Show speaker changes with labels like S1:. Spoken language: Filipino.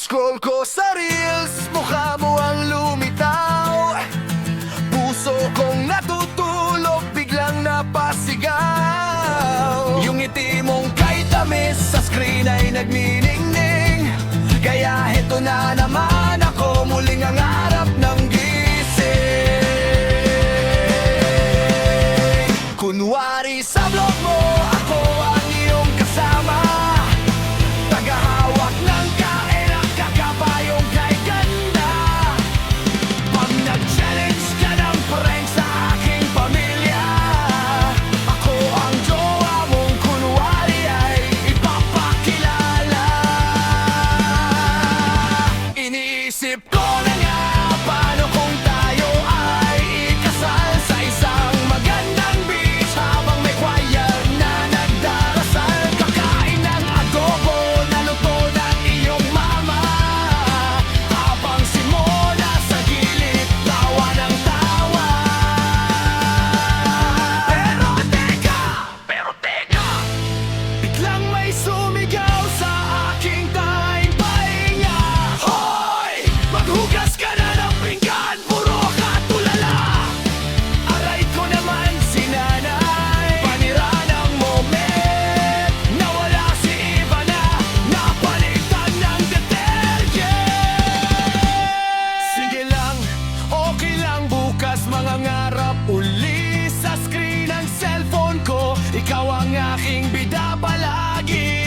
S1: Scroll ko sa reels, mukha mo ang lumitaw. Puso kong natutulog, biglang napasigaw. Yung ngiti mong kay tamis sa screen ay nagniningning. Kaya heto na naman ako, muling ang harap ng gising. Kunwari sa vlog mo, ako ang iyong kasama. Tagahawak ng kain at kakapayong kay ganda. Pag nag-challenge ka ng prank sa aking pamilya, ako ang jowa mong kunwari ay ipapakilala. Iniisip ko na nga, paano kung tayo ay ikasal sa isang magandang beach, habang may choir na nagdarasal. Kakain ng adobo na luto ng iyong mama, habang si Mona sa gilid tawa ng tawa. Pero teka, biglang may sumigaw sa aking pahinga. Hoy! Maghugas ka na ng pinggan, puro ka tulala. Aray ko naman si nanay, panira ng moment. Nawala si Ivana, napalitan ng detergent. Sige lang, okay lang, bukas mangangarap uli sa screen ng cellphone ko. Ikaw ang aking bida palagi.